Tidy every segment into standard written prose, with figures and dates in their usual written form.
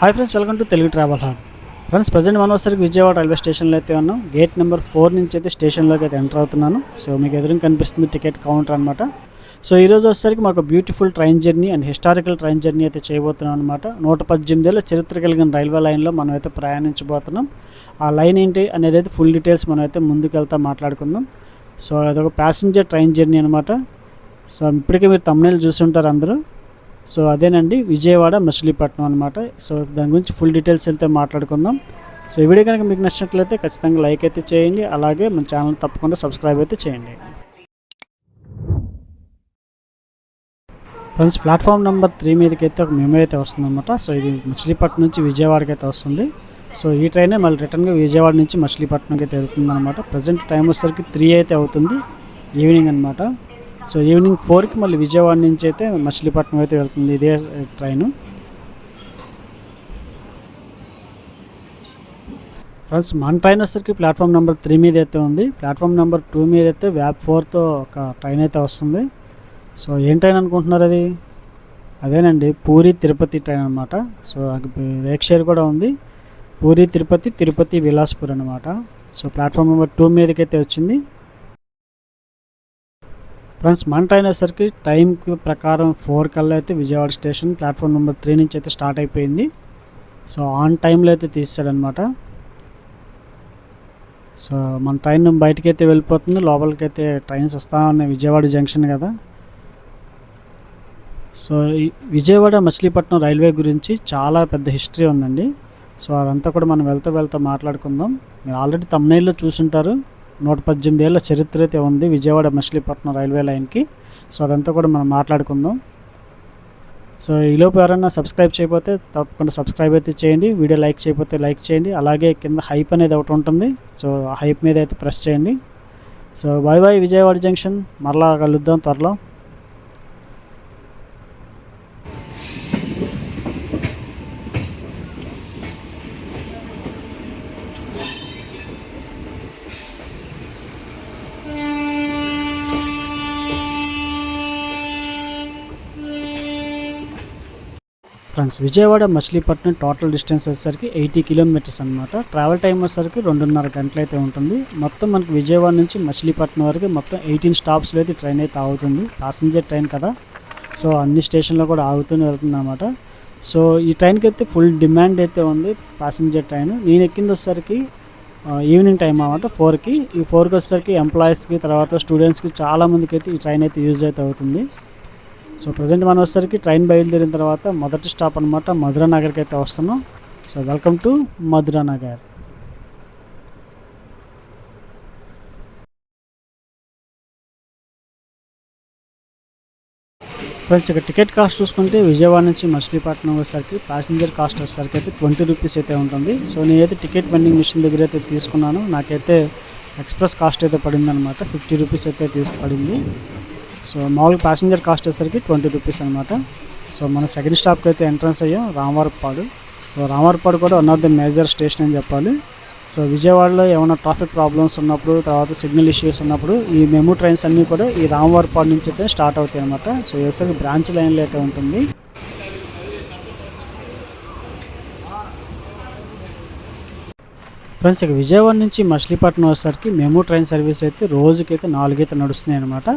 Hi friends, welcome to Telugu travel hub. Friends, present మనం వచ్చరికి Vijayawada railway స్టేషన్లో అయితే ఉన్నాం. గేట్ నెంబర్ 4 నుంచి అయితే స్టేషన్లోకి అయితే ఎంటర్ అవుతున్నాను. సో మీకు ఎదురుగా కనిపిస్తుంది టికెట్ కౌంటర్ అనమాట. సో ఈరోజు వచ్చేసరికి మాకు beautiful train journey and historical train journey అయితే చేయబోతున్నాం అనమాట. 118 ఏళ్ళ చరిత్ర కలిగిన రైల్వే లైన్లో మనం అయితే ప్రయాణించబోతున్నాం. ఆ లైన్ ఏంటి అనేది అయితే ఫుల్ డీటెయిల్స్ మనం అయితే ముందుకు వెళ్తా మాట్లాడుకుందాం. సో అదొక ప్యాసింజర్ ట్రైన్ జర్నీ అనమాట. సో ఇప్పటికే మీరు thumbnail చూస్తుంటారు అందరూ. సో అదేనండి విజయవాడ మచిలీపట్నం అనమాట. సో దాని గురించి ఫుల్ డీటెయిల్స్ వెళ్తే మాట్లాడుకుందాం. సో ఈ వీడియో కనుక మీకు నచ్చినట్లయితే ఖచ్చితంగా లైక్ అయితే చేయండి. అలాగే మన ఛానల్ తప్పకుండా సబ్స్క్రైబ్ అయితే చేయండి. ఫ్రెండ్స్, ప్లాట్ఫామ్ నెంబర్ 3 మీదకి అయితే ఒక మెమో అయితే వస్తుందన్నమాట. సో ఇది మచిలీపట్నం నుంచి విజయవాడకి అయితే వస్తుంది. సో ఈ ట్రైనే మళ్ళీ రిటర్న్గా విజయవాడ నుంచి మచిలీపట్నంకి అయితే వెళ్తుంది అనమాట. ప్రజెంట్ టైం వచ్చేసరికి 3 అయితే అవుతుంది, ఈవినింగ్ అనమాట. సో ఈవినింగ్ 4కి మళ్ళీ విజయవాడ నుంచి అయితే మచిలీపట్నం అయితే వెళ్తుంది ఇదే ట్రైను. ఫ్రెండ్స్, మన ట్రైన్ వచ్చేసరికి ప్లాట్ఫామ్ నెంబర్ 3 మీద అయితే ఉంది. ప్లాట్ఫామ్ నెంబర్ 2 మీద అయితే వ్యాప్ 4తో ఒక ట్రైన్ అయితే వస్తుంది. సో ఏం ట్రైన్ అనుకుంటున్నారు? అది అదేనండి, పూరి తిరుపతి ట్రైన్ అనమాట. సో రేక్ షేర్ కూడా ఉంది. పూరి తిరుపతి, తిరుపతి విలాస్పూర్ అనమాట. సో ప్లాట్ఫామ్ నెంబర్ 2 మీదకైతే వచ్చింది. ఫ్రెండ్స్, మన ట్రైన్ వచ్చేసరికి టైంకి ప్రకారం 4 కల్లా అయితే విజయవాడ స్టేషన్ ప్లాట్ఫామ్ నెంబర్ 3 నుంచి అయితే స్టార్ట్ అయిపోయింది. సో ఆన్ టైంలో అయితే తీసాడనమాట. సో మన ట్రైన్ బయటకి అయితే వెళ్ళిపోతుంది, లోపలికి అయితే ట్రైన్స్ వస్తూ ఉన్నాయి. విజయవాడ జంక్షన్ కదా. సో ఈ విజయవాడ మచిలీపట్నం రైల్వే గురించి చాలా పెద్ద హిస్టరీ ఉందండి. సో అదంతా కూడా మనం వెళ్తా మాట్లాడుకుందాం. మీరు ఆల్రెడీ thumbnailలో చూసుంటారు. 118 ఏళ్ళ చరిత్ర అయితే ఉంది విజయవాడ మచిలీపట్నం రైల్వే లైన్కి. సో అదంతా కూడా మనం మాట్లాడుకుందాం. సో ఈలోపు ఎవరైనా సబ్స్క్రైబ్ చేయకపోతే తప్పకుండా సబ్స్క్రైబ్ అయితే చేయండి. వీడియో లైక్ చేయకపోతే లైక్ చేయండి. అలాగే కింద హైప్ అనేది ఒకటి ఉంటుంది. సో ఆ హైప్ మీద అయితే ప్రెస్ చేయండి. సో బాయ్ విజయవాడ జంక్షన్, మరలా కలుద్దాం త్వరలో. Friends, Vijayawada Machilipatnam total distance వచ్చేసరికి 80 కిలోమీటర్స్ అనమాట. ట్రావెల్ టైం వచ్చేసరికి 2.5 గంటలు అయితే ఉంటుంది. మొత్తం మనకి విజయవాడ నుంచి మచిలీపట్నం వరకు మొత్తం 18 స్టాప్స్లో అయితే ట్రైన్ అయితే ఆగుతుంది. ప్యాసింజర్ ట్రైన్ కదా, సో అన్ని స్టేషన్లో కూడా ఆగుతూనే వెళ్తుంది అనమాట. సో ఈ ట్రైన్కి అయితే ఫుల్ డిమాండ్ అయితే ఉంది, ప్యాసింజర్ ట్రైన్. నేను ఎక్కింది వచ్చేసరికి ఈవినింగ్ టైం అనమాట, 4కి. ఈ 4కి వచ్చేసరికి ఎంప్లాయీస్కి, తర్వాత స్టూడెంట్స్కి చాలామందికి అయితే ఈ ట్రైన్ అయితే యూజ్ అయితే అవుతుంది. సో ప్రజెంట్ మనం వచ్చేసరికి ట్రైన్ బయలుదేరిన తర్వాత మొదటి స్టాప్ అనమాట మధురా నగర్కి అయితే వస్తున్నాం. So welcome to Madhura Nagar. Friends, ఇక టికెట్ కాస్ట్ చూసుకుంటే విజయవాడ నుంచి మచిలీపట్నం వచ్చేసరికి ప్యాసింజర్ కాస్ట్ వచ్చేసరికి అయితే 20 రూపీస్ అయితే ఉంటుంది. సో నేనైతే టికెట్ వెండింగ్ మిషన్ దగ్గర అయితే తీసుకున్నాను. నాకైతే ఎక్స్ప్రెస్ కాస్ట్ అయితే పడింది అనమాట, 50 రూపీస్ అయితే పడింది. సో మామూలుగా ప్యాసింజర్ కాస్ట్ వచ్చేసరికి 20 రూపీస్ అనమాట. సో మన సెకండ్ స్టాప్కి అయితే ఎంట్రన్స్ అయ్యాం, రామవరపాడు. సో రామవరపాడు కూడా one of the major station అని చెప్పాలి. సో విజయవాడలో ఏమైనా ట్రాఫిక్ ప్రాబ్లమ్స్ ఉన్నప్పుడు, తర్వాత సిగ్నల్ ఇష్యూస్ ఉన్నప్పుడు ఈ మెమూ ట్రైన్స్ అన్నీ కూడా ఈ రామవరపాడు నుంచి అయితే స్టార్ట్ అవుతాయి అనమాట. సో వచ్చేసరికి బ్రాంచ్ లైన్లో అయితే ఉంటుంది. ఫ్రెండ్స్, ఇక విజయవాడ నుంచి మచిలీపట్నం వచ్చేసరికి మెమూ ట్రైన్ సర్వీస్ అయితే రోజుకైతే 4 అయితే నడుస్తున్నాయి అనమాట.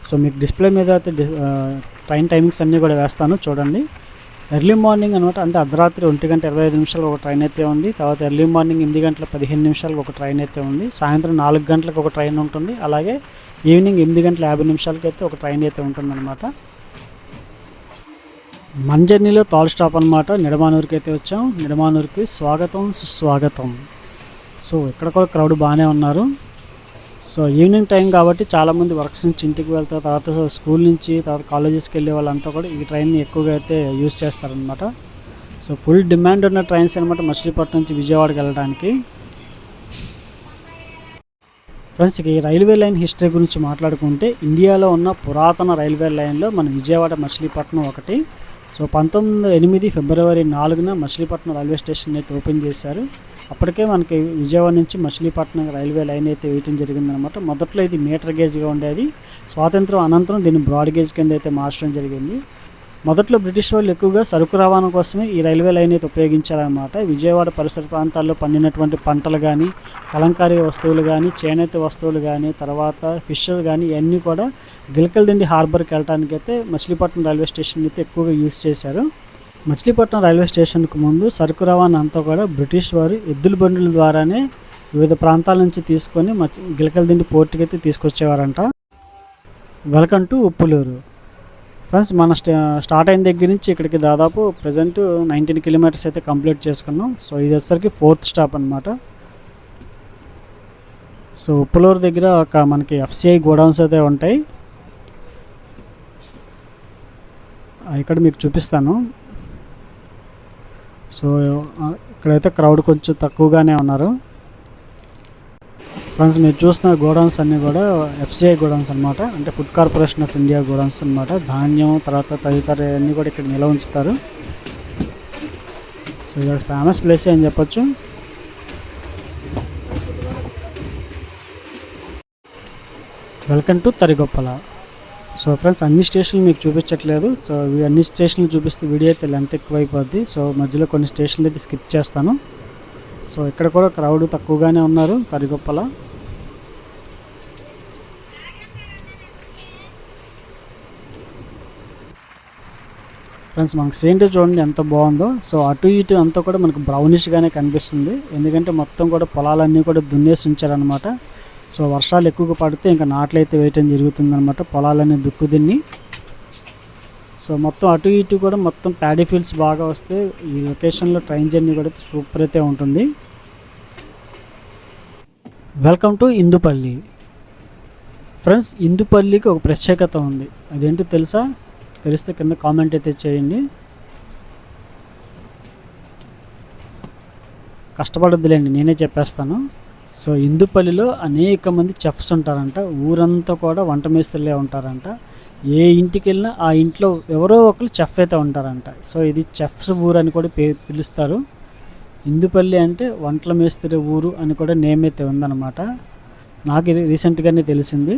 సో మీకు డిస్ప్లే మీద అయితే ట్రైన్ టైమింగ్స్ అన్నీ కూడా వేస్తాను, చూడండి. ఎర్లీ మార్నింగ్ అనమాట, అంటే అర్ధరాత్రి 1:25 ఒక ట్రైన్ అయితే ఉంది. తర్వాత ఎర్లీ మార్నింగ్ 8:15 ఒక ట్రైన్ అయితే ఉంది. సాయంత్రం 4 గంటలకు ఒక ట్రైన్ ఉంటుంది. అలాగే ఈవినింగ్ 8:50 అయితే ఒక ట్రైన్ అయితే ఉంటుంది అనమాట. మన జర్నీలో థర్డ్ స్టాప్ అనమాట నిడమానూరుకి అయితే వచ్చాం. నిడమానూరుకి స్వాగతం సుస్వాగతం. సో ఇక్కడ కూడా క్రౌడ్ బాగానే ఉన్నారు. సో ఈవినింగ్ టైం కాబట్టి చాలామంది వర్క్స్ నుంచి ఇంటికి వెళ్తారు, తర్వాత స్కూల్ నుంచి, తర్వాత కాలేజెస్కి వెళ్ళే వాళ్ళంతా కూడా ఈ ట్రైన్ని ఎక్కువగా అయితే యూజ్ చేస్తారనమాట. సో ఫుల్ డిమాండ్ ఉన్న ట్రైన్స్ అనమాట మచిలీపట్నం నుంచి విజయవాడకి వెళ్ళడానికి. ఫ్రెండ్స్, ఈ రైల్వే లైన్ హిస్టరీ గురించి మాట్లాడుకుంటే ఇండియాలో ఉన్న పురాతన రైల్వే లైన్లో మన విజయవాడ మచిలీపట్నం ఒకటి. సో 1908 ఫిబ్రవరి 4న మచిలీపట్నం రైల్వే స్టేషన్ అయితే ఓపెన్ చేశారు. అప్పటికే మనకి విజయవాడ నుంచి మచిలీపట్నం రైల్వే లైన్ అయితే వేయటం జరిగిందనమాట. మొదట్లో ఇది మీటర్ గేజ్గా ఉండేది. స్వాతంత్రం అనంతరం దీన్ని బ్రాడ్ గేజ్ కింద అయితే మార్చడం జరిగింది. మొదట్లో బ్రిటిష్ వాళ్ళు ఎక్కువగా సరుకు రవాణా కోసమే ఈ రైల్వే లైన్ అయితే ఉపయోగించారనమాట. విజయవాడ పరిసర ప్రాంతాల్లో పండినటువంటి పంటలు కానీ, కలంకారీ వస్తువులు కానీ, చేనేత వస్తువులు కానీ, తర్వాత ఫిషెస్ కానీ ఇవన్నీ కూడా గిలకలదిండి హార్బర్కి వెళ్ళడానికి అయితే మచిలీపట్నం రైల్వే స్టేషన్ అయితే ఎక్కువగా యూజ్ చేశారు. మచిలీపట్నం రైల్వే స్టేషన్కు ముందు సరుకు రవాణా అంతా కూడా బ్రిటిష్ వారు ఎద్దుల బండుల ద్వారానే వివిధ ప్రాంతాల నుంచి తీసుకొని గిలకలదిండి పోర్టుకి అయితే తీసుకొచ్చేవారంట. Welcome to Uppuluru. ఫ్రెండ్స్, మన స్టార్ట్ అయిన దగ్గర నుంచి ఇక్కడికి దాదాపు ప్రజెంట్ 19 కిలోమీటర్స్ అయితే కంప్లీట్ చేసుకున్నాం. సో ఇది వచ్చేసరికి 4th స్టాప్ అనమాట. సో ఉప్పులూరు దగ్గర మనకి FCI గోడౌన్స్ అయితే ఉంటాయి. ఇక్కడ మీకు చూపిస్తాను. సో ఇక్కడైతే క్రౌడ్ కొంచెం తక్కువగానే ఉన్నారు. ఫ్రెండ్స్, మీరు చూస్తున్న గోడౌన్స్ అన్నీ కూడా FCI గోడౌన్స్ అనమాట. అంటే food corporation of India godowns అనమాట. ధాన్యం తర్వాత తదితర అన్నీ కూడా ఇక్కడ నిల్వ ఉంచుతారు. సో ఇది ఫేమస్ ప్లేస్ అని చెప్పొచ్చు. Welcome to Tarigoppula. So friends, అన్ని స్టేషన్లు మీకు చూపించట్లేదు. సో అన్ని స్టేషన్లు చూపిస్తే వీడియో అయితే లెంత్ ఎక్కువైపోద్ది. సో మధ్యలో కొన్ని స్టేషన్లు అయితే స్కిప్ చేస్తాను. సో ఇక్కడ కూడా క్రౌడ్ తక్కువగానే ఉన్నారు తరిగొప్పల. ఫ్రెండ్స్, మనకు సీనరీ చూడండి ఎంత బాగుందో. సో అటు ఇటు అంతా కూడా మనకు బ్రౌనిష్గానే కనిపిస్తుంది. ఎందుకంటే మొత్తం కూడా పొలాలన్నీ కూడా దున్నేసి ఉంచారనమాట. సో వర్షాలు ఎక్కువగా పడితే ఇంకా నాట్లు అయితే వేయటం జరుగుతుందన్నమాట. పొలాలన్నీ దుక్కుదిన్ని. సో మొత్తం అటు ఇటు కూడా మొత్తం ప్యాడీ ఫీల్డ్స్ బాగా వస్తే ఈ లొకేషన్లో ట్రైన్ జర్నీ కూడా సూపర్ అయితే ఉంటుంది. Welcome to Indupalli. ఫ్రెండ్స్, ఇందుపల్లికి ఒక ప్రత్యేకత ఉంది. అదేంటో తెలుసా? తెలిస్తే కింద కామెంట్ అయితే చేయండి. కష్టపడొద్దులేండి, నేనే చెప్పేస్తాను. సో ఇందుపల్లిలో అనేక మంది చెఫ్స్ ఉంటారంట. ఊరంతా కూడా వంట మేస్త్రులే ఉంటారంట. ఏ ఇంటికి వెళ్ళినా ఆ ఇంట్లో ఎవరో ఒకరు చెఫ్ అయితే ఉంటారంట. సో ఇది చెఫ్స్ ఊరు అని కూడా పిలుస్తారు. ఇందుపల్లి అంటే వంటల మేస్త్రి ఊరు అని కూడా నేమ్ అయితే ఉందన్నమాట. నాకు రీసెంట్గానే తెలిసింది.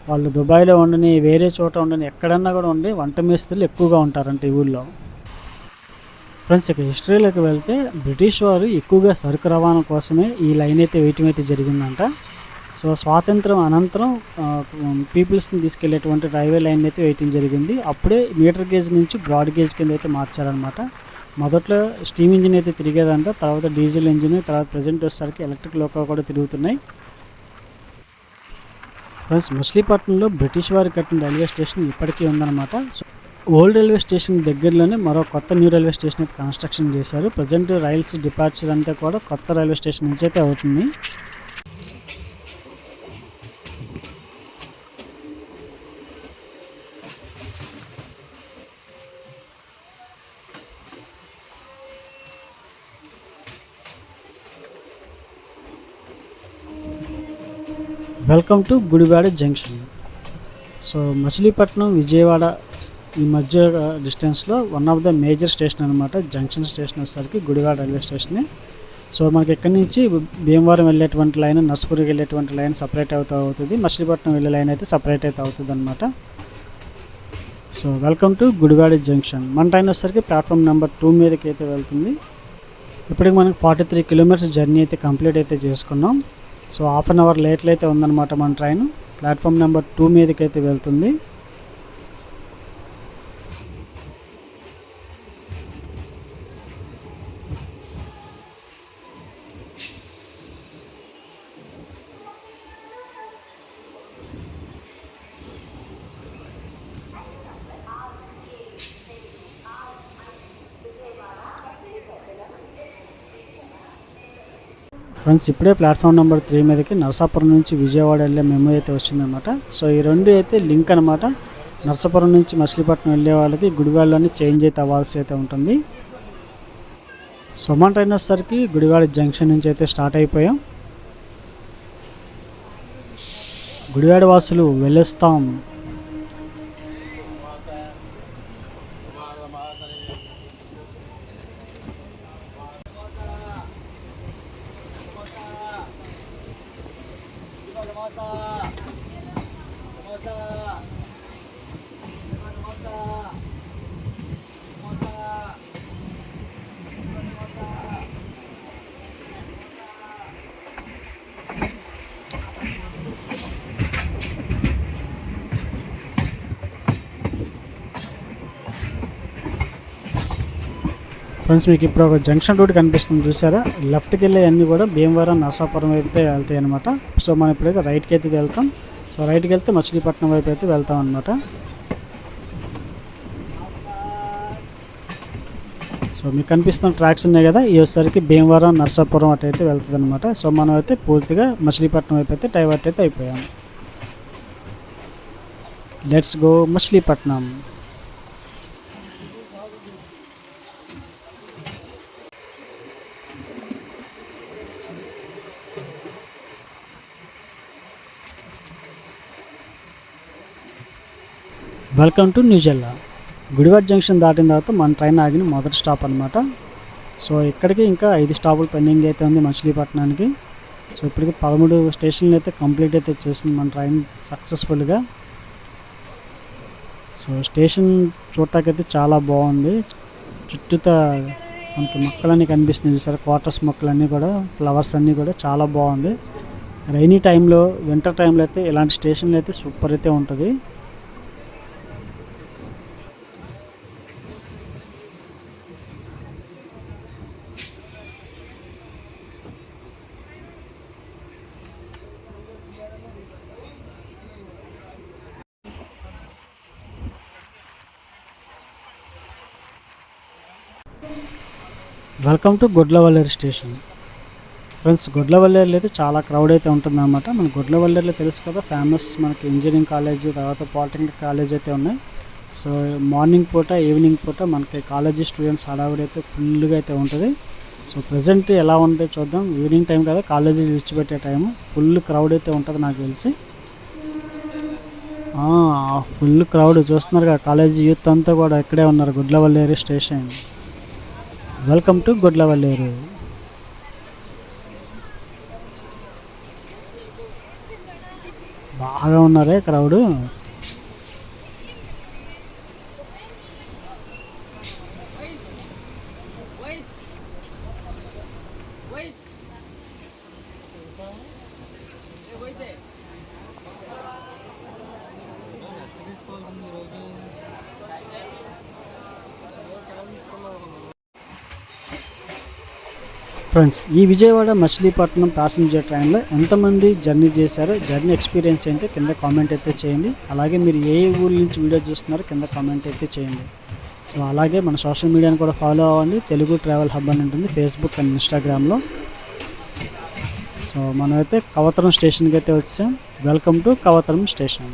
వాళ్ళు దుబాయ్లో ఉండని, వేరే చోట ఉండని, ఎక్కడన్నా కూడా ఉండి వంట మేస్త్రులు ఎక్కువగా ఉంటారంట ఈ ఊళ్ళో. ఫ్రెండ్స్, ఇక హిస్టరీలోకి వెళ్తే బ్రిటిష్ వారు ఎక్కువగా సరుకు రవాణా కోసమే ఈ లైన్ అయితే వేయటం అయితే జరిగిందంట. సో స్వాతంత్రం అనంతరం పీపుల్స్ని తీసుకెళ్లేటువంటి రైల్వే లైన్ అయితే వేయటం జరిగింది. అప్పుడే మీటర్ గేజ్ నుంచి బ్రాడ్ గేజ్ కింద అయితే మార్చారనమాట. మొదట్లో స్టీమ్ ఇంజిన్ అయితే తిరిగేదంట, తర్వాత డీజిల్ ఇంజిన్, తర్వాత ప్రజెంట్ వచ్చేసరికి ఎలక్ట్రిక్ లోకో కూడా తిరుగుతున్నాయి. ఫ్రెండ్స్, మచిలీపట్నంలో బ్రిటిష్ వారు కట్టిన రైల్వే స్టేషన్ ఇప్పటికీ ఉందన్నమాట. సో ఓల్డ్ రైల్వే స్టేషన్ దగ్గరలోనే మరో కొత్త న్యూ రైల్వే స్టేషన్ అయితే కన్స్ట్రక్షన్ చేశారు. ప్రజెంట్ రైల్స్ డిపార్చర్ అంతా కూడా కొత్త రైల్వే స్టేషన్ నుంచి అయితే అవుతుంది. Welcome to Gudivada junction. So Machilipatnam Vijayawada ఈ మధ్య డిస్టెన్స్లో one of the major station అనమాట. జంక్షన్ స్టేషన్ వచ్చేసరికి గుడివాడ రైల్వే స్టేషనే. సో మనకి ఎక్కడి నుంచి భీమవరం వెళ్ళేటువంటి లైన్, నర్సపురికి వెళ్ళేటువంటి లైన్ సపరేట్ అవుతుంది. మచిలీపట్నం వెళ్ళే లైన్ అయితే సపరేట్ అయితే అవుతుంది అనమాట. So welcome to Gudivada junction. మన ట్రైన్ వచ్చేసరికి ప్లాట్ఫామ్ నెంబర్ 2 మీదకి అయితే వెళ్తుంది. ఇప్పటికి మనకి 43 కిలోమీటర్స్ జర్నీ అయితే కంప్లీట్ అయితే చేసుకున్నాం. సో హాఫ్ అన్ అవర్ లేట్లో అయితే ఉందన్నమాట మన ట్రైన్. ప్లాట్ఫామ్ నెంబర్ 2 మీదకి అయితే వెళ్తుంది. ఫ్రెండ్స్, ఇప్పుడే ప్లాట్ఫామ్ నెంబర్ 3 మీదకి నరసాపురం నుంచి విజయవాడ వెళ్ళే మెమో అయితే వచ్చిందనమాట. సో ఈ రెండు అయితే లింక్ అనమాట. నరసాపురం నుంచి మచిలీపట్నం వెళ్ళే వాళ్ళకి గుడివాడలోనే చేంజ్ అయితే అవ్వాల్సి అయితే ఉంటుంది. సో మన ట్రైన్ వచ్చేసరికి గుడివాడ జంక్షన్ నుంచి అయితే స్టార్ట్ అయిపోయాం. గుడివాడ వాసులు వెళ్ళొస్తాం. ఫ్రెండ్స్ మీకు ఇప్పుడు ఒక జంక్షన్ రూట్ కనిపిస్తుంది చూసారా, లెఫ్ట్కి వెళ్ళే అన్నీ కూడా భీమవరం నరసాపురం వైపు అయితే వెళ్తాయి అనమాట. సో మనం ఇప్పుడైతే రైట్కి అయితే వెళ్తాం. సో రైట్కి వెళ్తే మచిలీపట్నం వైపు అయితే వెళ్తాం అనమాట. సో మీకు కనిపిస్తున్న ట్రాక్స్ ఉన్నాయి కదా, ఈ వచ్చేసరికి భీమవరం నరసాపురం అటు అయితే వెళ్తుంది అనమాట. సో మనం అయితే పూర్తిగా మచిలీపట్నం వైపు అయితే డైవర్ట్ అయితే అయిపోయాము. Let's go Machilipatnam. Welcome to Nujella. Gudivada junction దాటిన తర్వాత మన ట్రైన్ ఆగిన మొదటి స్టాప్ అనమాట. సో ఇక్కడికి ఇంకా 5 స్టాపులు పెండింగ్ అయితే ఉంది మచిలీపట్నానికి. సో ఇప్పటికి 13 స్టేషన్లు అయితే కంప్లీట్ అయితే చేసింది మన ట్రైన్ సక్సెస్ఫుల్గా. సో స్టేషన్ చూడటానికైతే చాలా బాగుంది. చుట్టూతా మనకి మొక్కలన్నీ కనిపిస్తుంది చూసారు, క్వార్టర్స్ మొక్కలన్నీ కూడా, ఫ్లవర్స్ అన్నీ కూడా చాలా బాగుంది. రైనీ టైంలో, వింటర్ టైంలో అయితే ఇలాంటి స్టేషన్లు అయితే సూపర్ అయితే ఉంటుంది. Welcome to Gudlavalleru station. Friends గుడ్లవల్లేరులో అయితే చాలా క్రౌడ్ అయితే ఉంటుందన్నమాట. మన గుడ్లవల్లేరులో తెలుసు కదా, ఫేమస్ మనకి ఇంజనీరింగ్ కాలేజ్, తర్వాత పాలిటెక్నిక్ కాలేజ్ అయితే ఉన్నాయి. సో మార్నింగ్ పూట, ఈవినింగ్ పూట మనకి కాలేజీ స్టూడెంట్స్ హడావిడి అయితే ఫుల్గా అయితే ఉంటుంది. సో ప్రజెంట్ ఎలా ఉందో చూద్దాం. ఈవినింగ్ టైం కదా, కాలేజీ విడిచిపెట్టే టైము, ఫుల్ క్రౌడ్ అయితే ఉంటుంది నాకు తెలిసి. ఫుల్ క్రౌడ్ చూస్తున్నారు కదా, కాలేజీ యూత్ అంతా కూడా ఇక్కడే ఉన్నారు Gudlavalleru station. Welcome to Gudlavalleru. బాగా ఉన్నారే క్రౌడ్. ఫ్రెండ్స్ ఈ విజయవాడ మచిలీపట్నం ప్యాసింజర్ ట్రైన్లో ఎంతమంది జర్నీ చేశారో, జర్నీ ఎక్స్పీరియన్స్ ఏంటో కింద కామెంట్ అయితే చేయండి. అలాగే మీరు ఏ ఊరి నుంచి వీడియో చూస్తున్నారో కింద కామెంట్ అయితే చేయండి. సో అలాగే మన సోషల్ మీడియాని కూడా ఫాలో అవ్వండి. తెలుగు ట్రావెల్ హబ్ అని ఉంటుంది ఫేస్బుక్ అండ్ ఇన్స్టాగ్రామ్లో. సో మనమైతే కవతరం స్టేషన్కి అయితే వచ్చాం. Welcome to Kavutaram station.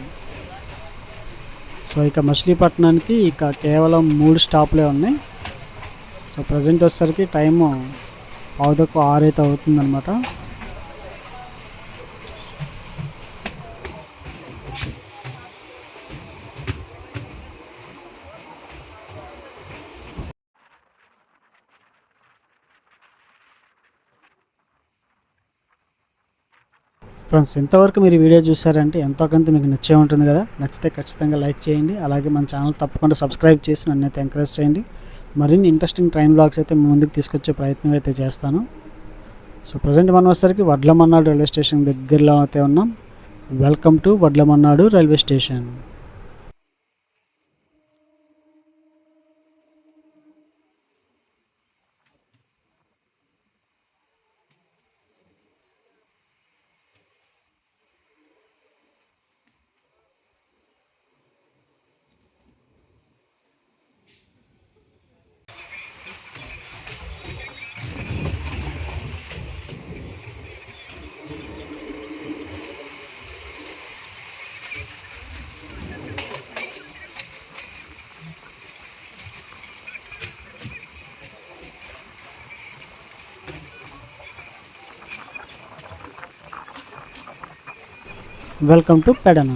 So ఇక మచిలీపట్నానికి ఇక కేవలం 3 స్టాప్లే ఉన్నాయి. సో ప్రజెంట్ వచ్చేసరికి టైము 5:06 అయితే అవుతుందన్నమాట. ఫ్రెండ్స్ ఇంతవరకు మీరు వీడియో చూసారంటే ఎంతో కొంత మీకు నచ్చే ఉంటుంది కదా. నచ్చితే ఖచ్చితంగా లైక్ చేయండి. అలాగే మన ఛానల్ తప్పకుండా సబ్స్క్రైబ్ చేసి నన్ను అయితే ఎంకరేజ్ చేయండి. మరిన్ని ఇంట్రెస్టింగ్ ట్రైన్ బ్లాగ్స్ అయితే ముందుకు తీసుకొచ్చే ప్రయత్నం అయితే చేస్తాను. సో ప్రజెంట్ మనం వచ్చేసరికి వడ్లమన్నాడు రైల్వే స్టేషన్ దగ్గరలో అయితే ఉన్నాం. Welcome to Vadlamannadu railway station. Welcome to Pedana.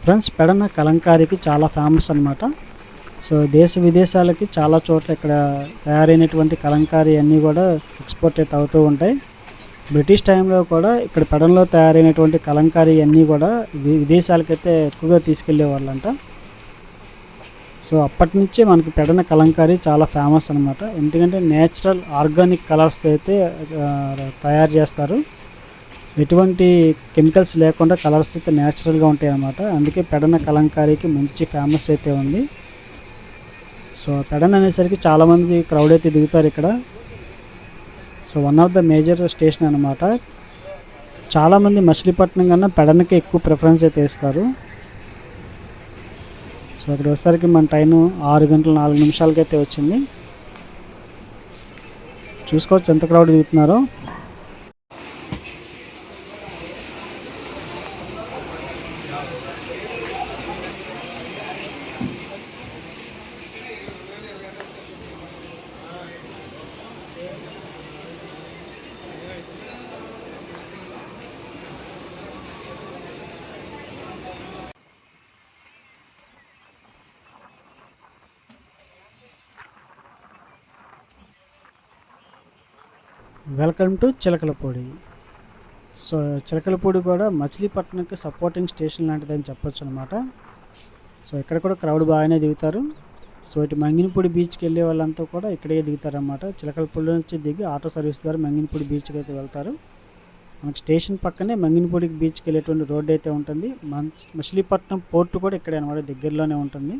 Friends Pedana కలంకారీకి చాలా ఫేమస్ అనమాట. సో దేశ విదేశాలకి చాలా చోట్ల ఇక్కడ తయారైనటువంటి కలంకారీ అన్నీ కూడా ఎక్స్పోర్ట్ అయితే అవుతూ ఉంటాయి. బ్రిటిష్ టైంలో కూడా ఇక్కడ పెడనలో తయారైనటువంటి కలంకారీ అన్నీ కూడా విదేశాలకైతే ఎక్కువగా తీసుకెళ్ళేవాళ్ళంట. సో అప్పటి నుంచే మనకి పెడన కలంకారీ చాలా ఫేమస్ అనమాట. ఎందుకంటే నేచురల్ ఆర్గానిక్ కలర్స్ అయితే తయారు చేస్తారు. ఎటువంటి కెమికల్స్ లేకుండా కలర్స్ అయితే న్యాచురల్గా ఉంటాయి అన్నమాట. అందుకే పెడన కలంకారీకి మంచి ఫేమస్ అయితే ఉంది. సో పెడన్ అనేసరికి చాలామంది క్రౌడ్ అయితే దిగుతారు ఇక్కడ. So one of the major station అనమాట. చాలామంది మచిలీపట్నం కన్నా పెడన్కి ఎక్కువ ప్రిఫరెన్స్ అయితే ఇస్తారు. సో అక్కడ వచ్చేసరికి మన ట్రైన్ 6 గంటల 4 నిమిషాలకైతే వచ్చింది. చూసుకోవచ్చు ఎంత క్రౌడ్ దిగుతున్నారో. Welcome to Chilakalapudi. So Chilakalapudi కూడా మచిలీపట్నంకి సపోర్టింగ్ స్టేషన్ లాంటిదని చెప్పొచ్చు అనమాట. సో ఇక్కడ కూడా క్రౌడ్ బాగానే దిగుతారు. సో ఇటు మంగినపూడి బీచ్కి వెళ్ళే వాళ్ళంతా కూడా ఇక్కడే దిగుతారన్నమాట. చిలకలపూడి నుంచి దిగి ఆటో సర్వీస్ ద్వారా మంగినపూడి బీచ్కి అయితే వెళ్తారు. మనకి స్టేషన్ పక్కనే మంగినపూడి బీచ్కి వెళ్ళేటువంటి రోడ్డు అయితే ఉంటుంది. మచిలీపట్నం పోర్టు కూడా ఇక్కడే అనమాట, దగ్గరలోనే ఉంటుంది.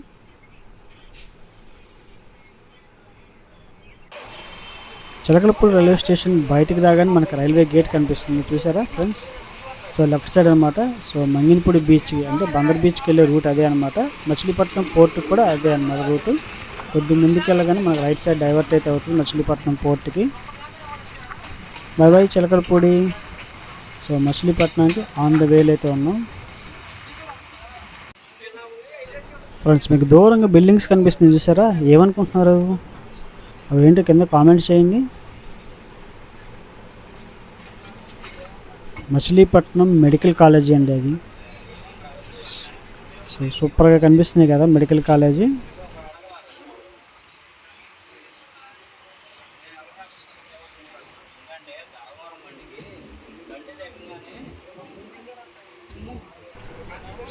చిలకలపూడి రైల్వే స్టేషన్ బయటికి రాగానే మనకు రైల్వే గేట్ కనిపిస్తుంది, చూసారా ఫ్రెండ్స్. సో లెఫ్ట్ సైడ్ అనమాట. సో మంగినపూడి బీచ్ అంటే బందర్ బీచ్కి వెళ్ళే రూట్ అదే అనమాట. మచిలీపట్నం పోర్టుకి కూడా అదే అనమాట రూటు. కొద్ది ముందుకు వెళ్ళగానే మనకు రైట్ సైడ్ డైవర్ట్ అయితే అవుతుంది మచిలీపట్నం పోర్టుకి. Bye bye Chilakalapudi. సో మచిలీపట్నానికి ఆన్ ద వేలో అయితే ఉన్నాం ఫ్రెండ్స్. మీకు దూరంగా బిల్డింగ్స్ కనిపిస్తుంది, చూసారా. ఏమనుకుంటున్నారు? అవి ఏంటో కింద కామెంట్స్ చేయండి. మచిలీపట్నం మెడికల్ కాలేజీ అండి అది. సో సూపర్గా కనిపిస్తుంది కదా మెడికల్ కాలేజీ.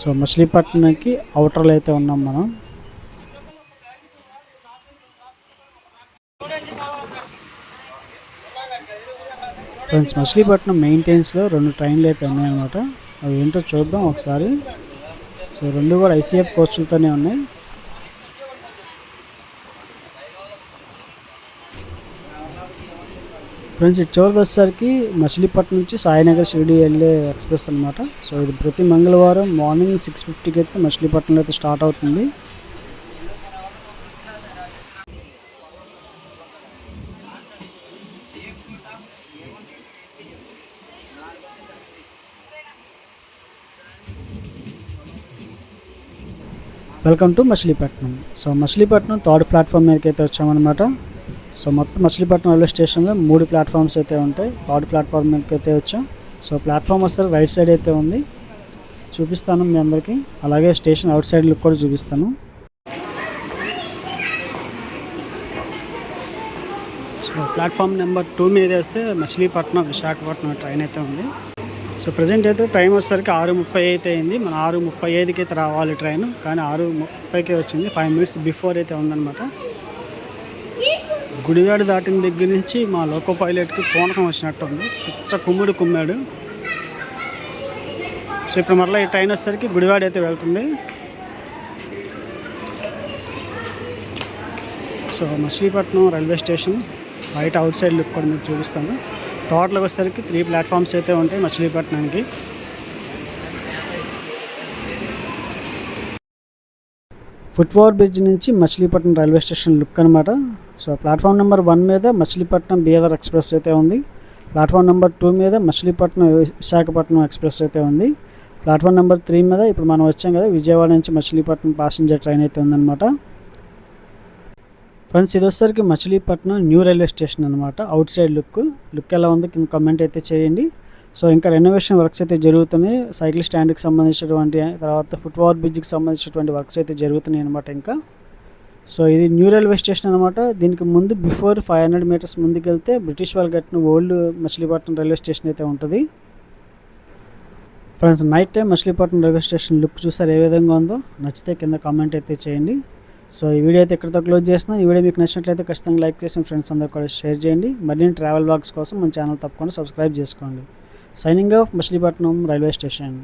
సో మచిలీపట్నంకి అవుటర్లో అయితే ఉన్నాం మనం. ఫ్రెండ్స్ మచిలీపట్నం మెయింటెనెన్స్లో 2 ట్రైన్లు అయితే ఉన్నాయన్నమాట. అవి ఏంటో చూద్దాం ఒకసారి. సో 2 కూడా ఐసీఎఫ్ కోచ్లతోనే ఉన్నాయి. ఫ్రెండ్స్ ఇటు చివరికి వచ్చేసరికి మచిలీపట్నం నుంచి సాయినగర్ షిరిడి వెళ్ళే ఎక్స్ప్రెస్ అనమాట. సో ఇది ప్రతి మంగళవారం మార్నింగ్ 6:50కి అయితే మచిలీపట్నంలో అయితే స్టార్ట్ అవుతుంది. Welcome to Machilipatnam. So Machilipatnam 3rd platform మీదకి అయితే వచ్చామన్నమాట. సో మొత్తం మచిలీపట్నం రైల్వే స్టేషన్లో 3 ప్లాట్ఫామ్స్ అయితే ఉంటాయి. 3rd ప్లాట్ఫామ్ మీదకి అయితే వచ్చాం. సో ప్లాట్ఫామ్ వస్తే రైట్ సైడ్ అయితే ఉంది, చూపిస్తాను మీ అందరికీ. అలాగే స్టేషన్ అవుట్ సైడ్ లుక్ కూడా చూపిస్తాను. సో ప్లాట్ఫామ్ నెంబర్ 2 మీద వేస్తే మచిలీపట్నం విశాఖపట్నం ట్రైన్ అయితే ఉంది. సో ప్రజెంట్ అయితే టైం వచ్చేసరికి 6:30 అయితే అయింది. మన 6:35కి అయితే రావాలి ట్రైన్, కానీ 6:30కే వచ్చింది. 5 మినిట్స్ బిఫోర్ అయితే ఉందన్నమాట. గుడివాడ దాటిన దగ్గర నుంచి మా లోకో పైలట్కి పూనకం వచ్చినట్టు ఉంది, పిచ్చ కుమ్మాడు. సో ఇప్పుడు మరలా ఈ ట్రైన్ వచ్చేసరికి గుడివాడ అయితే వెళ్తుంది. సో మచిలీపట్నం రైల్వే స్టేషన్ బయట అవుట్ సైడ్ లుక్ కూడా మీకు చూపిస్తాను. టోటల్గా వచ్చేసరికి 3 ప్లాట్ఫామ్స్ అయితే ఉంటాయి మచిలీపట్నానికి. ఫుట్ఓవర్ బ్రిడ్జ్ నుంచి మచిలీపట్నం రైల్వే స్టేషన్ లుక్ అనమాట. సో ప్లాట్ఫామ్ నెంబర్ 1 మీద మచిలీపట్నం బీదర్ ఎక్స్ప్రెస్ అయితే ఉంది. ప్లాట్ఫామ్ నెంబర్ 2 మీద మచిలీపట్నం విశాఖపట్నం ఎక్స్ప్రెస్ అయితే ఉంది. ప్లాట్ఫామ్ నెంబర్ 3 మీద ఇప్పుడు మనం వచ్చాం కదా, విజయవాడ నుంచి మచిలీపట్నం ప్యాసింజర్ ట్రైన్ అయితే ఉందన్నమాట. ఫ్రెండ్స్ ఇది వచ్చేసరికి మచిలీపట్నం న్యూ రైల్వే స్టేషన్ అనమాట. అవుట్ సైడ్ లుక్ ఎలా ఉంది కింద కామెంట్ అయితే చేయండి. సో ఇంకా రెనోవేషన్ వర్క్స్ అయితే జరుగుతున్నాయి. సైకిల్ స్టాండ్కి సంబంధించినటువంటి, తర్వాత ఫుట్ఓవర్ బ్రిడ్జ్కి సంబంధించినటువంటి వర్క్స్ అయితే జరుగుతున్నాయి అనమాట ఇంకా. సో ఇది న్యూ రైల్వే స్టేషన్ అనమాట. దీనికి ముందు బిఫోర్ 500 మీటర్స్ ముందుకు వెళ్తే బ్రిటిష్ వాళ్ళు కట్టిన ఓల్డ్ మచిలీపట్నం రైల్వే స్టేషన్ అయితే ఉంటుంది. Friends night time Machilipatnam railway station look చూసారు ఏ విధంగా ఉందో, నచ్చితే కింద కామెంట్ అయితే చేయండి. సో ఈ వీడియో అయితే ఇక్కడితో క్లోజ్ చేస్తున్నాం. ఈ వీడియో మీకు నచ్చినట్లయితే ఖచ్చితంగా లైక్ చేసి మీ ఫ్రెండ్స్ అందరూ కూడా షేర్ చేయండి. మరిన్ని ట్రావెల్ బ్లాగ్స్ కోసం మన ఛానల్ తప్పకుండా సబ్స్క్రైబ్ చేసుకోండి. Signing off Machilipatnam railway station.